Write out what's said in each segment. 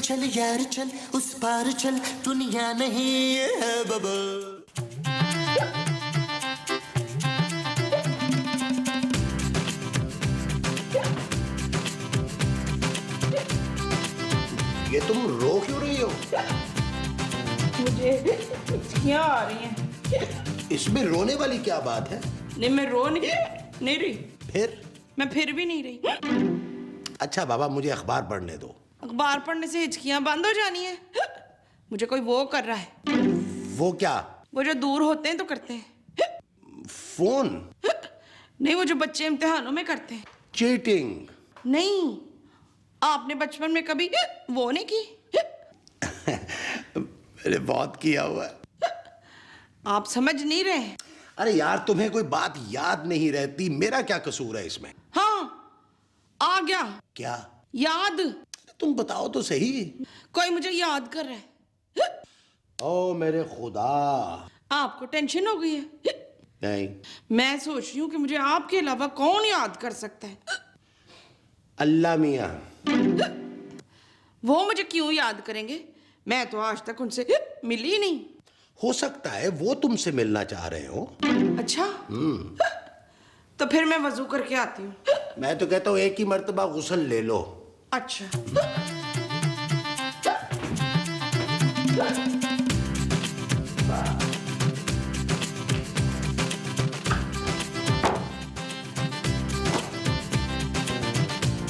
चल यार चल, उस पार चल, दुनिया नहीं है बबल। ये तुम रो क्यों रही हो? मुझे हिचकियां आ रही हैं। इसमें रोने वाली क्या बात है? नहीं, मैं रो नहीं रही। फिर? मैं फिर भी नहीं रही। अच्छा बाबा, मुझे अखबार पढ़ने दो। अखबार पढ़ने से हिचकियां बंद हो जानी है? मुझे कोई वो कर रहा है। वो क्या? वो जो दूर होते हैं तो करते हैं। फोन? नहीं, वो जो बच्चे इम्तिहानों में करते हैं। चीटिंग? नहीं, आपने बचपन में कभी वो नहीं की? मैंने बहुत किया हुआ है। आप समझ नहीं रहे। अरे यार, तुम्हें कोई बात याद नहीं रहती, मेरा क्या कसूर है इसमें? हाँ, आ गया। क्या? याद। तुम बताओ तो सही। कोई मुझे याद कर रहा है। ओ मेरे खुदा। आपको टेंशन हो गई है? नहीं। मैं सोच रही हूँ कि मुझे आपके अलावा कौन याद कर सकता है। अल्लाह मियाँ। वो मुझे क्यों याद करेंगे? मैं तो आज तक उनसे मिली ही नहीं। हो सकता है वो तुमसे मिलना चाह रहे हो। अच्छा। तो फिर मैं वजू करके आती हूँ। मैं तो कहता हूँ एक ही मर्तबा गुस्ल ले लो। अच्छा।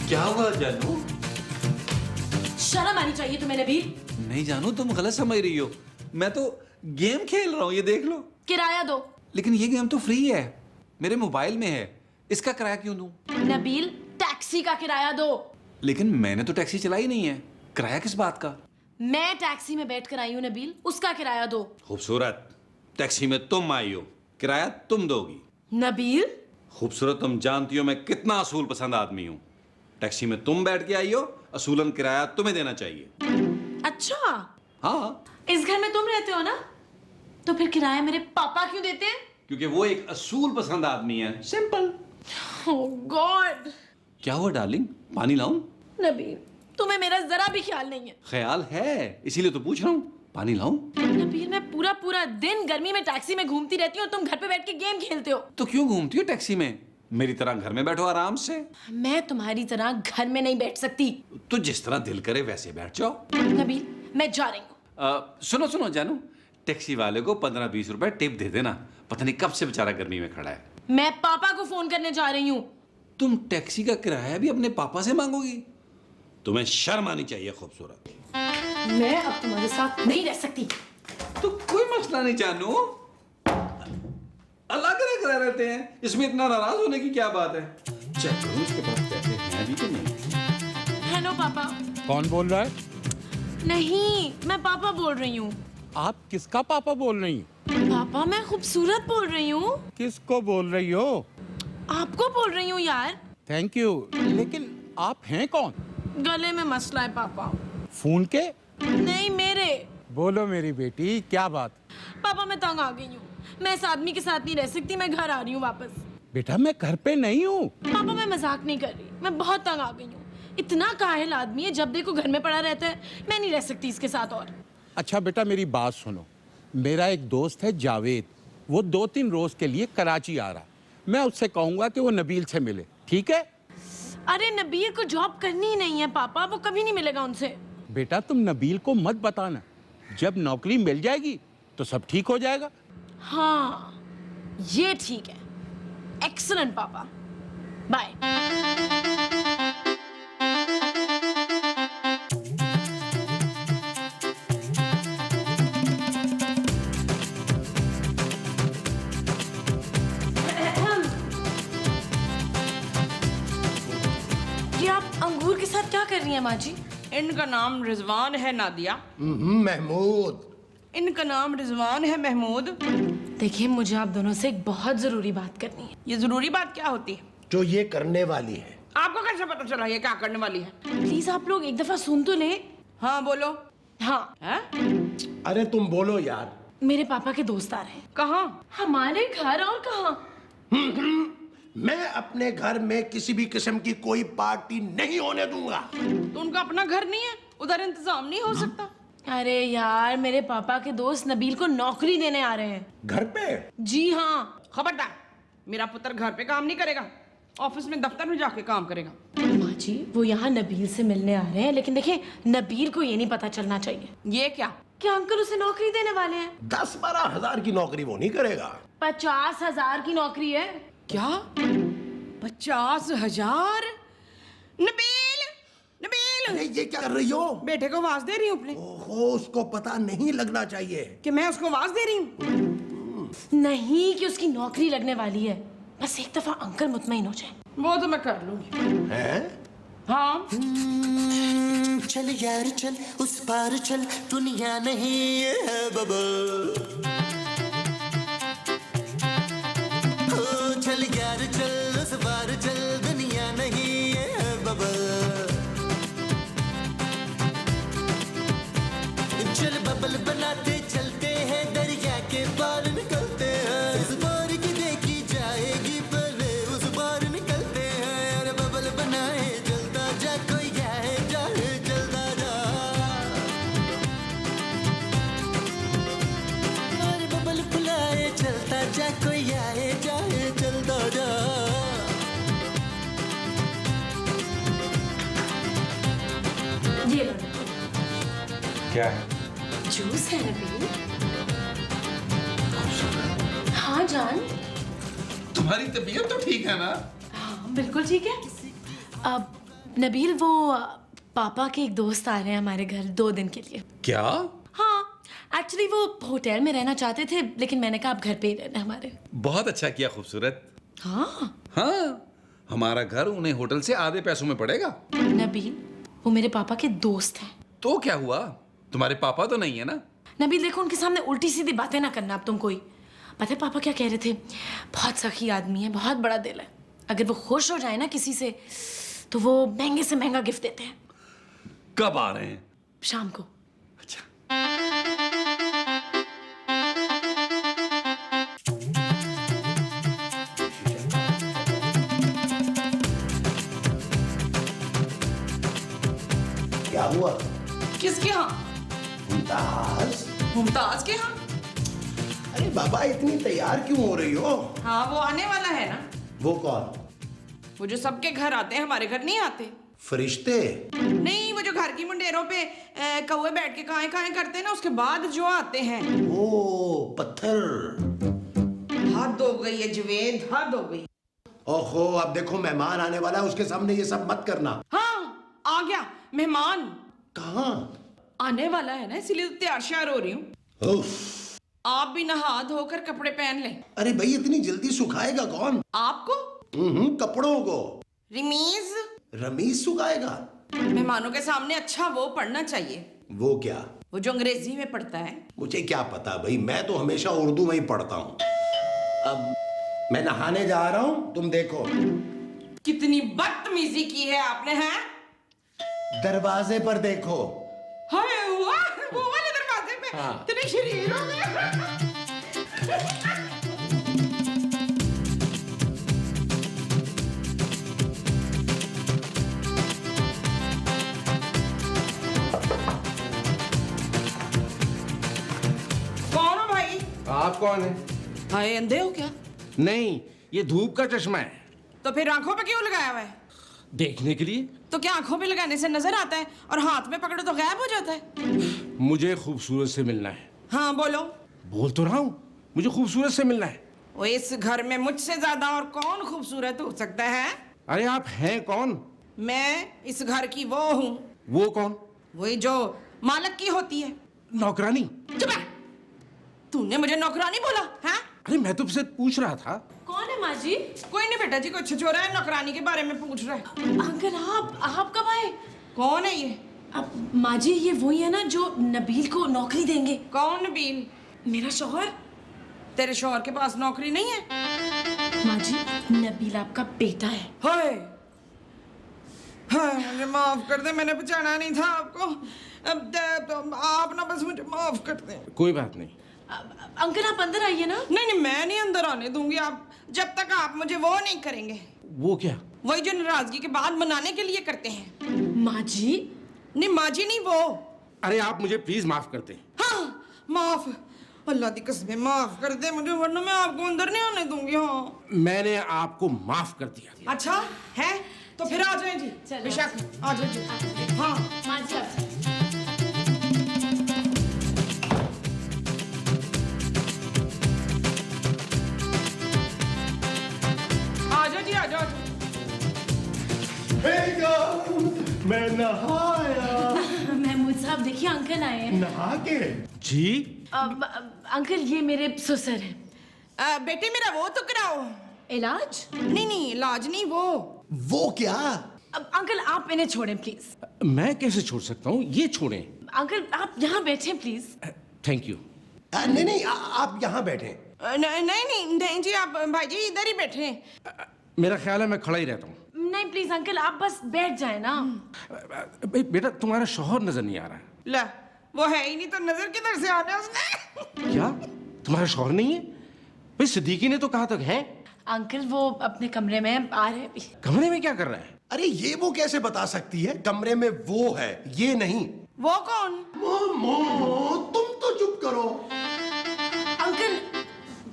क्या हुआ जानू? शर्म आनी चाहिए तुम्हें नबील। नहीं जानू, तुम गलत समझ रही हो। मैं तो गेम खेल रहा हूँ, ये देख लो। किराया दो। लेकिन ये गेम तो फ्री है, मेरे मोबाइल में है, इसका किराया क्यों दूं? नबील, टैक्सी का किराया दो। लेकिन मैंने तो टैक्सी चलाई नहीं है, किराया किस बात का? मैं टैक्सी में बैठ कर आई हूँ नबील, उसका किराया दो। खूबसूरत, टैक्सी में तुम आई हो, किराया तुम दोगी। नबील। खूबसूरत, तुम जानती हो मैं कितना असूल पसंद आदमी हूँ। टैक्सी में तुम बैठ के आई हो, असूलन किराया तुम्हें देना चाहिए। अच्छा। हाँ। इस घर में तुम रहते हो ना, तो फिर किराया मेरे पापा क्यों देते हैं? क्योंकि वो एक असूल पसंद आदमी है, सिंपल। ओह गॉड। क्या हुआ डार्लिंग, पानी लाऊं? नबील, तुम्हें मेरा जरा भी ख्याल नहीं है। ख्याल है, इसीलिए तो पूछ रहा हूँ, पानी लाऊं? नबील, मैं पूरा पूरा दिन गर्मी में टैक्सी में घूमती रहती हूँ, तुम घर पे बैठ के गेम खेलते हो। तो क्यों घूमती हो टैक्सी में? मेरी तरह घर में बैठो आराम से। मैं तुम्हारी तरह घर में नहीं बैठ सकती। तो जिस तरह दिल करे वैसे बैठ जाओ। नबील, मैं जा रही हूँ। सुनो सुनो जानू, टैक्सी वाले को 15-20 रुपए टिप दे देना, पता नहीं कब से बेचारा गर्मी में खड़ा है। मैं पापा को फोन करने जा रही हूँ। तुम टैक्सी का किराया भी अपने पापा से मांगोगी? तुम्हें शर्म आनी चाहिए खूबसूरत। मैं अब तुम्हारे साथ नहीं रह सकती। तो कोई मसला नहीं जानू, अलग अलग रह रहते हैं, इसमें इतना नाराज होने की क्या बात है? चेक करूं इसके पास पैसे हैं भी तो नहीं। हेलो पापा। कौन बोल रहा है? नहीं, मैं पापा बोल रही हूँ। आप किसका पापा बोल रही हैं? पापा, मैं खूबसूरत बोल रही हूँ। किसको बोल रही हो? आपको बोल रही हूँ यार। थैंक यू, लेकिन आप हैं कौन? गले में मसला है पापा। फोन के? नहीं, मेरे। बोलो मेरी बेटी, क्या बात? पापा, मैं तंग आ गई हूँ, मैं इस आदमी के साथ नहीं रह सकती, मैं घर आ रही हूँ वापस। बेटा मैं घर पे नहीं हूँ। पापा, मैं मजाक नहीं कर रही, मैं बहुत तंग आ गई हूँ। इतना काहिल आदमी है, जब देखो घर में पड़ा रहता है, मैं नहीं रह सकती इसके साथ और। अच्छा बेटा मेरी बात सुनो, मेरा एक दोस्त है जावेद, वो 2-3 रोज के लिए कराची आ रहा है। मैं उससे कहूंगा कि वो नबील से मिले, ठीक है? अरे नबील को जॉब करनी ही नहीं है पापा, वो कभी नहीं मिलेगा उनसे। बेटा तुम नबील को मत बताना, जब नौकरी मिल जाएगी तो सब ठीक हो जाएगा। हाँ, ये ठीक है। एक्सीलेंट पापा, बाय। ये आप अंगूर के साथ क्या कर रही हैं माँ जी? इनका नाम रिजवान है नादिया। महमूद। इनका नाम रिजवान है महमूद। देखिए, मुझे आप दोनों से एक बहुत जरूरी बात करनी है। ये जरूरी बात क्या होती है? जो ये करने वाली है। आपको कैसे पता चला ये क्या करने वाली है? प्लीज आप लोग एक दफा सुन तो ले। हाँ बोलो। हाँ, हैं? अरे तुम बोलो यार। मेरे पापा के दोस्त आ रहे हैं। कहाँ? हमारे घर, और कहाँ? मैं अपने घर में किसी भी किस्म की कोई पार्टी नहीं होने दूंगा। तो उनका अपना घर नहीं है? उधर इंतजाम नहीं हो सकता? अरे यार, मेरे पापा के दोस्त नबील को नौकरी देने आ रहे हैं। घर पे? जी हाँ। खबरदार, मेरा पुत्र घर पे काम नहीं करेगा, ऑफिस में दफ्तर में जाके काम करेगा। माँ जी, वो यहाँ नबील से मिलने आ रहे हैं, लेकिन देखिए नबील को ये नहीं पता चलना चाहिए ये क्या? कि अंकल उसे नौकरी देने वाले हैं। 10-12 हजार की नौकरी वो नहीं करेगा। 50,000 की नौकरी है। क्या? 50,000? नबील, नबील, अरे ये क्या कर रही हो? बेटे को आवाज दे रही हूँ अपने ओहो, उसको पता नहीं लगना चाहिए। कि मैं उसको आवाज दे रही हूँ। नहीं कि उसकी नौकरी लगने वाली है, बस एक दफा अंकल मुतमईन हो जाए। वो तो मैं कर लूंगी। हैं? हाँ, चल यार चल उस पार चल, दुनिया नहीं है बबल। ओ चल यार चल उस पार चल, दुनिया नहीं है बबल। चल बबल बनाते चलते हैं, दरिया के पार निकलते हैं। इस बार की देखी जाएगी पहले उस बार निकलते हैं। अरे बबल बनाए चलता जा, कोई आए जाए चलता जा। अरे बबल बुलाए चलता जा, कोई आए जाए चलता जा। ये लो, क्या है? जूस है नबील। हाँ जान। तुम्हारी तबीयत तो ठीक है ना? हाँ बिल्कुल ठीक है। अब नबील, वो पापा के एक दोस्त आ रहे हैं हमारे घर 2 दिन के लिए। क्या? हाँ, एक्चुअली वो होटल में रहना चाहते थे, लेकिन मैंने कहा आप घर पे ही रहना हमारे। बहुत अच्छा किया, खूबसूरत। हाँ हाँ, हमारा घर उन्हें होटल से आधे पैसों में पड़ेगा। नबील, वो मेरे पापा के दोस्त हैं। तो क्या हुआ? तुम्हारे पापा तो नहीं है ना? नबील देखो, उनके सामने उल्टी सीधी बातें ना करना। अब तुम कोई, पता है पापा क्या कह रहे थे? बहुत सखी आदमी है, बहुत बड़ा दिल है। अगर वो खुश हो जाए ना किसी से, तो वो महंगे से महंगा गिफ्ट देते हैं। कब आ रहे हैं? शाम को। अच्छा। क्या हुआ? किसके यहाँ? मुमताज? मुमताज के यहाँ? अरे बाबा, इतनी तैयार क्यों हो रही हो? हाँ, वो आने वाला है ना। वो कौन? वो जो सबके घर आते हैं, हमारे घर नहीं आते। फरिश्ते? नहीं, वो जो घर की मुंडेरों पे कौवे बैठ के काएं काएं करते हैं ना, उसके बाद जो आते हैं। ओ पत्थर। हद हो गई है जवेद, हद हो गई। ओहो, अब देखो मेहमान आने वाला है, उसके सामने ये सब मत करना। हाँ, आ गया मेहमान। कहाँ? आने वाला है ना, इसीलिए तो तैयार श्यार हो रही हूँ। उफ। आप भी नहा धोकर कपड़े पहन लें। अरे भाई, इतनी जल्दी सुखाएगा कौन? आपको? कपड़ों को। रिमीज रमीज सुखाएगा? मेहमानों के सामने अच्छा वो पढ़ना चाहिए। वो क्या? वो जो अंग्रेजी में पढ़ता है। मुझे क्या पता भाई, मैं तो हमेशा उर्दू में ही पढ़ता हूँ। अब मैं नहाने जा रहा हूँ, तुम देखो। कितनी बदतमीजी की है आपने, हैं? दरवाजे पर देखो। हाय वाह, वो वाले दरवाजे पे। हाँ। इतने शरीर हो गए। कौन हो भाई? आप कौन है? हाय, अंधे हो क्या? नहीं, ये धूप का चश्मा है। तो फिर आंखों पे क्यों लगाया हुआ है? देखने के लिए। तो क्या आंखों पे लगाने से नजर आता है और हाथ में पकड़ो तो गायब हो जाता है? मुझे खूबसूरत से मिलना है। हाँ बोलो। बोल तो रहा हूँ, मुझे खूबसूरत से मिलना है। वो इस घर में मुझसे ज्यादा और कौन खूबसूरत हो सकता है? अरे आप हैं कौन? मैं इस घर की वो हूँ। वो कौन? वही जो मालक की होती है। नौकरानी? चुप है। तूने मुझे नौकरानी बोला है? अरे मैं तुमसे पूछ रहा था। कौन है माँ जी? कोई नहीं बेटा जी, कोई छिछोरा है, नौकरानी के बारे में पूछ रहा है। अंकल, आप कब आए? कौन है ये? अब माँ जी, ये वही है ना जो नबील को नौकरी देंगे। कौन नबील? मेरा शौहर। तेरे शौहर के पास नौकरी नहीं है? माँ जी, नबील आपका बेटा है। हाय हाय, मुझे माफ कर दे, मैंने पहचाना नहीं था आपको। अब आप ना बस मुझे माफ कर दें। कोई बात नहीं। अंकल आप अंदर आइए ना। नहीं, मैं नहीं अंदर आने दूंगी आप जब तक आप मुझे वो नहीं करेंगे। वो क्या? वही जो नाराजगी के बाद मनाने के लिए करते हैं। माँ जी, नहीं माँ जी नहीं वो। अरे आप मुझे प्लीज माफ कर दें। हाँ माफ, अल्लाह की कसम माफ कर दे मुझे, वरना मैं आपको अंदर नहीं आने दूंगी। हाँ मैंने आपको माफ कर दिया। अच्छा है तो फिर आ जाए जी। चलो। बेशक आ जाए जी। हाँ माँ जी आप आ जाओ जी, आ जाओ। मैं नहाया। महमूद साहब देखिए अंकल आए हैं। नहा के? जी अंकल ये मेरे ससुर हैं। बेटे मेरा वो तो कराओ। इलाज? नहीं नहीं इलाज नहीं वो क्या? अब अंकल आप इन्हें छोड़ें प्लीज। मैं कैसे छोड़ सकता हूँ, ये छोड़ें। अंकल आप यहाँ बैठें प्लीज। Thank you. नहीं नहीं आप यहाँ बैठे। नहीं नहीं नहीं जी, आप भाई जी इधर ही बैठे। मेरा ख्याल है मैं खड़ा ही रहता हूँ। नहीं प्लीज अंकल आप बस बैठ जाए ना। बेटा तुम्हारा शौहर नजर नहीं आ रहा है। ला वो है ही नहीं तो नजर किधर से आने उसने। क्या तुम्हारा शौहर नहीं है? भाई सिद्दीकी ने तो कहा तक है। अंकल वो अपने कमरे में आ रहे हैं अभी। कमरे में क्या कर रहा है? अरे ये वो कैसे बता सकती है? कमरे में वो है, ये नहीं। वो कौन? तुम तो चुप करो। अंकल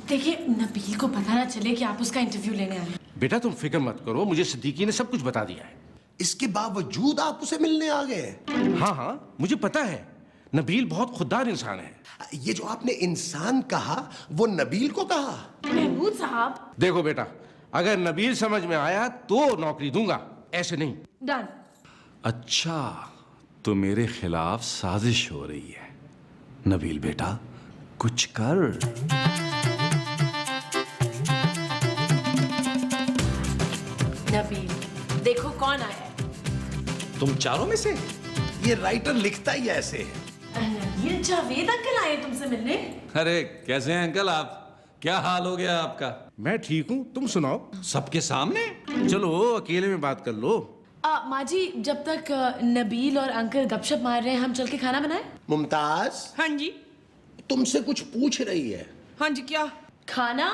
देखिए नबील को पता ना चले कि आप उसका इंटरव्यू लेने आए हैं। बेटा तुम फिक्र मत करो, मुझे सिद्दीकी ने सब कुछ बता दिया है। इसके बावजूद आप उसे मिलने आ गए? हाँ हाँ मुझे पता है, नबील बहुत खुददार इंसान है। ये जो आपने इंसान कहा, वो नबील को कहा? महमूद साहब देखो बेटा, अगर नबील समझ में आया तो नौकरी दूंगा, ऐसे नहीं। डन। अच्छा तो मेरे खिलाफ साजिश हो रही है। नबील बेटा कुछ कर। नबील देखो कौन आया है। तुम चारों में से? ये राइटर लिखता ही ऐसे है। ये जावेद अंकल आए तुमसे मिलने। अरे कैसे हैं अंकल आप? क्या हाल हो गया आपका? मैं ठीक हूँ, तुम सुनाओ। सबके सामने? चलो अकेले में बात कर लो। माँ जी जब तक नबील और अंकल गपशप मार रहे हैं हम चल के खाना बनाएं। मुमताज हाँ जी। तुमसे कुछ पूछ रही है। हाँ जी क्या? खाना?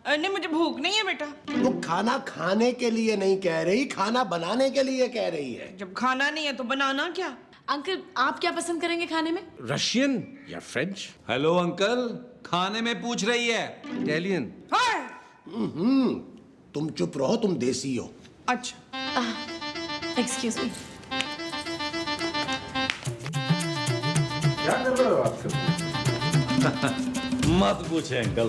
नहीं मुझे भूख नहीं है बेटा। वो खाना खाने के लिए नहीं कह रही, खाना बनाने के लिए कह रही है। जब खाना नहीं है तो बनाना क्या? अंकल आप क्या पसंद करेंगे खाने में? रशियन या फ्रेंच? हेलो अंकल, खाने में पूछ रही है। इटालियन? हाँ। तुम चुप रहो, तुम देसी हो। अच्छा एक्सक्यूज मी। क्या कर रहे हो आजकल? मत पूछे अंकल।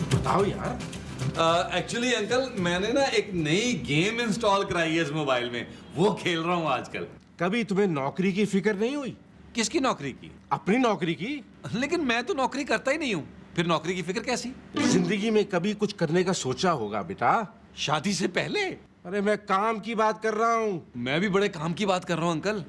बताओ यार। एक्चुअली अंकल मैंने ना एक नई गेम इंस्टॉल कराई है इस मोबाइल में, वो खेल रहा हूँ आजकल। कभी तुम्हें नौकरी की फिक्र नहीं हुई? किसकी नौकरी की? अपनी नौकरी की। लेकिन मैं तो नौकरी करता ही नहीं हूँ, फिर नौकरी की फिक्र कैसी? जिंदगी में कभी कुछ करने का सोचा होगा बेटा। शादी से पहले? अरे मैं काम की बात कर रहा हूँ। मैं भी बड़े काम की बात कर रहा हूँ अंकल।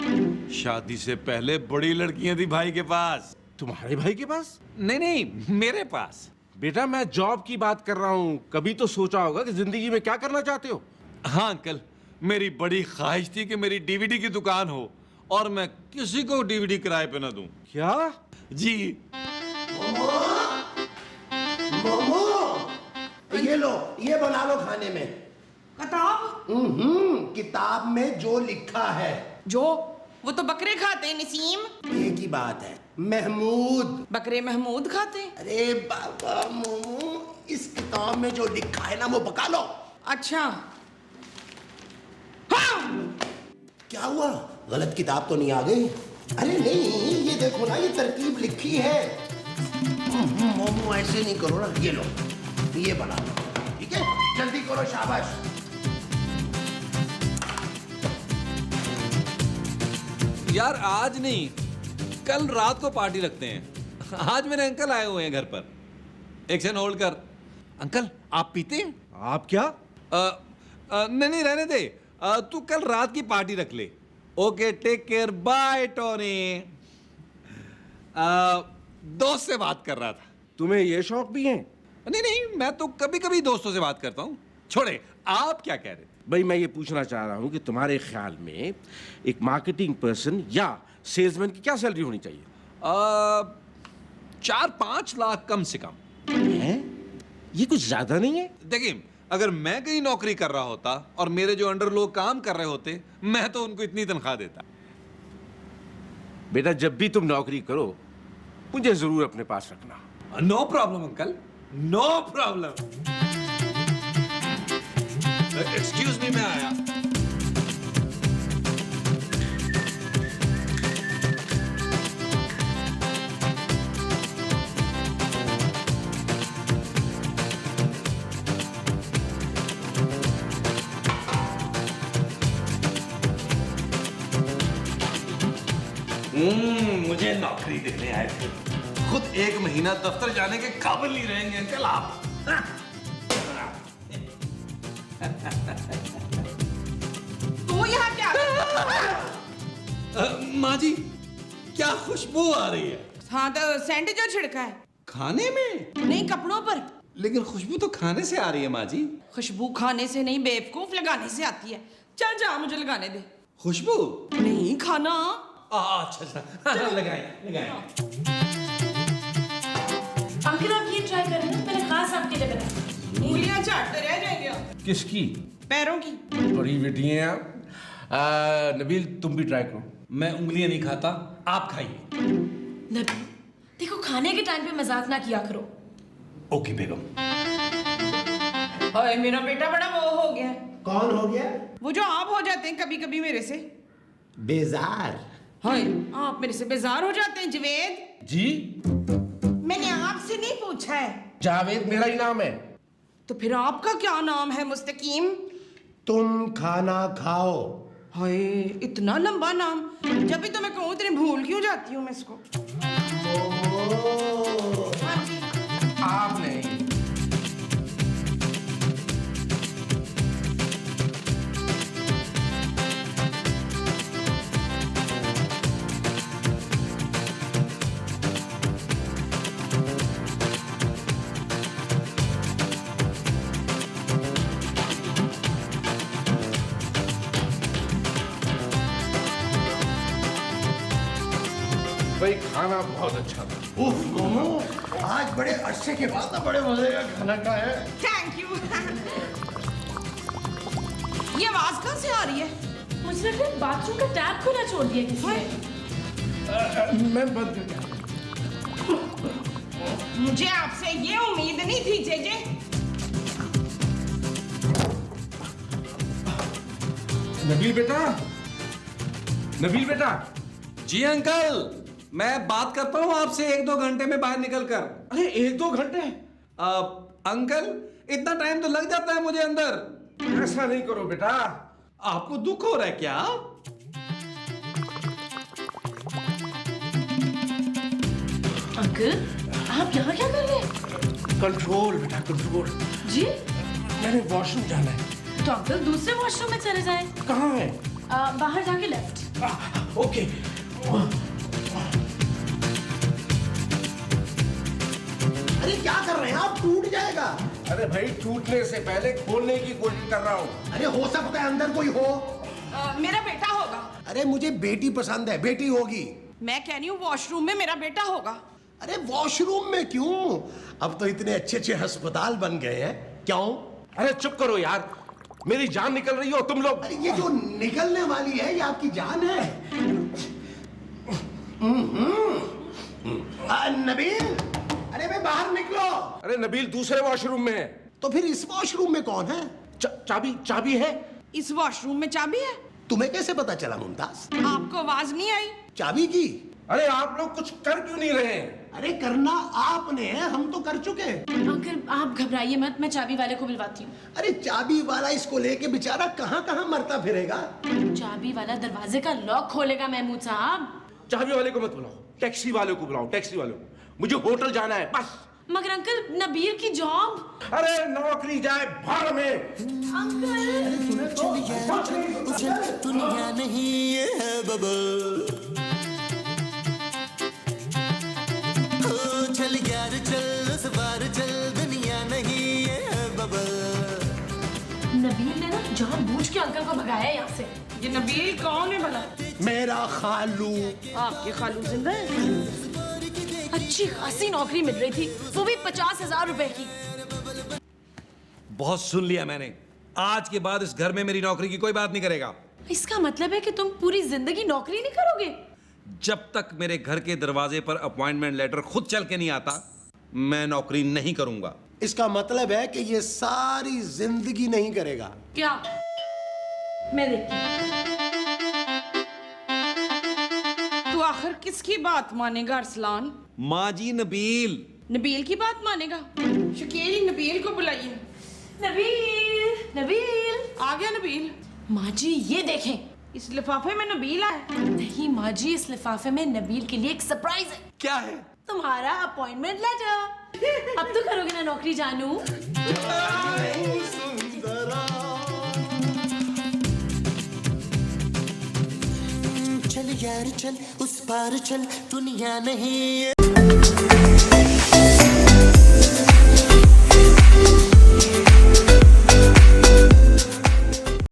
शादी से पहले बड़ी लड़कियां थी भाई के पास। तुम्हारे भाई के पास? नहीं नहीं मेरे पास। बेटा मैं जॉब की बात कर रहा हूँ, कभी तो सोचा होगा कि जिंदगी में क्या करना चाहते हो। हाँ अंकल, मेरी बड़ी ख्वाहिश थी कि मेरी डीवीडी की दुकान हो और मैं किसी को डीवीडी किराए पे ना दूं। क्या? जी। मोमो, ये लो, ये बना लो खाने में। किताब? किताब में जो लिखा है। जो वो तो बकरे खाते हैं नसीम। एक ही बात है, महमूद। बकरे महमूद खाते हैं। अरे बाबा मोमो, इस किताब में जो लिखा है ना वो पका लो। अच्छा हाँ। क्या हुआ? गलत किताब तो नहीं आ गई? अरे नहीं, ये देखो ना, ये तरकीब लिखी है। मोमो ऐसे नहीं करो ना, ये लो, ये बना लो, ठीक है? जल्दी करो, शाबाश। यार आज नहीं, कल रात को पार्टी रखते हैं। आज मेरे अंकल आए हुए हैं घर पर। एक सेकंड होल्ड कर। अंकल आप पीते हैं? आप क्या? नहीं नहीं रहने दे। तू कल रात की पार्टी रख ले। Okay take care, bye Tony. दोस्त से बात कर रहा था। तुम्हें ये शौक भी है? नहीं नहीं, मैं तो कभी कभी दोस्तों से बात करता हूँ। छोड़े, आप क्या कह रहे थे? भाई मैं ये पूछना चाह रहा हूँ कि तुम्हारे ख्याल में एक मार्केटिंग पर्सन या सेल्समैन की क्या सैलरी होनी चाहिए? 4-5 लाख कम से कम। है? ये कुछ ज्यादा नहीं है? देखिए, अगर मैं कहीं नौकरी कर रहा होता और मेरे जो अंडर लोग काम कर रहे होते, मैं तो उनको इतनी तनख्वाह देता। बेटा जब भी तुम नौकरी करो मुझे जरूर अपने पास रखना। No problem uncle, no problem. Excuse me, मैं आया। मुझे नौकरी देने आए थे, खुद 1 महीना दफ्तर जाने के काबिल नहीं रहेंगे अंकल आप। तू यहाँ क्या? माँ जी, क्या खुशबू आ रही है? हाँ तो सेंट जो छिड़का है। खाने में? नहीं, कपड़ों पर। लेकिन खुशबू तो खाने से आ रही है माँ जी। खुशबू खाने से नहीं बेवकूफ, लगाने से आती है। चल जा, मुझे लगाने दे। खुशबू? नहीं, खाना। अच्छा लगाए। अंकल आप ये ट्राई करें ना, मैंने खास आपके लिए बनाया। उंगलियां चाटते रह जाएंगे। किसकी? पैरों की। बड़ी बेटी हैं आप। नबील तुम भी ट्राई करो। मैं उंगलियां नहीं खाता, आप खाइए। नबील देखो, खाने के टाइम पे मजाक ना किया करो। ओके बेगम। हाय मेरा बेटा बड़ा वो हो गया। कौन हो गया? वो जो आप हो जाते हैं कभी कभी मेरे से। बेजार। हाय आप मेरे से बेजार हो जाते हैं जवेद। जी मैंने आपसे नहीं पूछा है। जावेद मेरा ही नाम है। तो फिर आपका क्या नाम है मुस्तकीम? तुम खाना खाओ। हाय इतना लंबा नाम, जब भी तो मैं कहूँ इतनी भूल क्यों जाती हूँ मैं इसको। हाँ जी। आप नहीं। भाई खाना बहुत अच्छा था। उफ मोमो, आज बड़े अरसे के बाद ना बड़े मजे का खाना का है। Thank you. ये आवाज कहाँ से आ रही है? मुझे लग रहा है बाथरूम का टैप खुला छोड़ दिया किसी ने। मैं बंद कर दिया। मुझे आपसे ये उम्मीद नहीं थी जेजे। नबील बेटा, नबील बेटा। जी अंकल, मैं बात करता हूँ आपसे 1-2 घंटे में बाहर निकल कर। अरे 1-2 घंटे? अंकल इतना टाइम तो लग जाता है मुझे अंदर। ऐसा नहीं करो बेटा। आपको दुख हो रहा है क्या? अंकल आप यहाँ क्या कर रहे हैं? कंट्रोल बेटा, कंट्रोल। जी मैंने वॉशरूम जाना है। तो अंकल दूसरे वॉशरूम में चले जाएं। कहाँ है? बाहर जाके लेफ्ट। ओके। अरे क्या कर रहे हैं आप? टूट जाएगा। अरे भाई टूटने से पहले खोलने की कोशिश कर रहा हूँ। अरे हो सकता है अंदर कोई हो। मेरा बेटा होगा। अरे मुझे बेटी पसंद है, बेटी होगी। मैं कह रही हूँ वॉशरूम में मेरा बेटा होगा। अरे वॉशरूम में क्यों? अब तो इतने अच्छे अच्छे अस्पताल बन गए हैं। क्यों? अरे चुप करो यार, मेरी जान निकल रही हो तुम लोग। अरे ये जो निकलने वाली है ये आपकी जान है। नबील, अरे भाई बाहर निकलो। अरे नबील दूसरे वॉशरूम में है। तो फिर इस वॉशरूम में कौन है? चाबी है? इस वॉशरूम में चाबी है? तुम्हें कैसे पता चला मुमताज? आपको आवाज नहीं आई? चाबी की? अरे आप लोग कुछ कर क्यों नहीं रहे? अरे करना आपने है, हम तो कर चुके हैं। अंकल आप घबराइए मत, मैं चाबी वाले को बुलवाती हूँ। अरे चाबी वाला इसको लेके बेचारा कहाँ कहाँ मरता फिरेगा। चाबी वाला दरवाजे का लॉक खोलेगा महमूद साहब। चाबी वाले को मत बुलाओ, टैक्सी वाले को बुलाओ, टैक्सी वाले को। मुझे होटल जाना है बस। मगर अंकल नबील की जॉब। अरे नौकरी जाए भाड़ में। अंकल दुनिया नहीं ये है बबल। ओ चल यार चल, उस बार चल, दुनिया नहीं ये है बबल। नबील ने ना जानबूझ के अंकल को भगाया है यहाँ से। ये नबील कौन है भला? मेरा खालू। आपके खालू जिंदा है? अच्छी खासी नौकरी मिल रही थी, वो भी 50,000 रुपए की। बहुत सुन लिया मैंने। आज के बाद इस घर में मेरी नौकरी की कोई बात नहीं करेगा। इसका मतलब है कि तुम पूरी जिंदगी नौकरी नहीं करोगे? जब तक मेरे घर के दरवाजे पर अपॉइंटमेंट लेटर खुद चल के नहीं आता, मैं नौकरी नहीं करूंगा। इसका मतलब है कि ये सारी जिंदगी नहीं करेगा। क्या? मैं देखती हूँ। तू आखिर किसकी बात मानेगा अरसलान? माँ जी नबील। नबील की बात मानेगा? शकील, नबील को बुलाइए। नबील, नबील। आ गया नबील। माँ जी ये देखें। इस लिफाफे में नबील है। नहीं माँ जी, इस लिफाफे में नबील के लिए एक सरप्राइज है। क्या है? तुम्हारा अपॉइंटमेंट लेटर। अब तो करोगे ना नौकरी जानू? चल यार चल, उस पार चल, दुनिया नहीं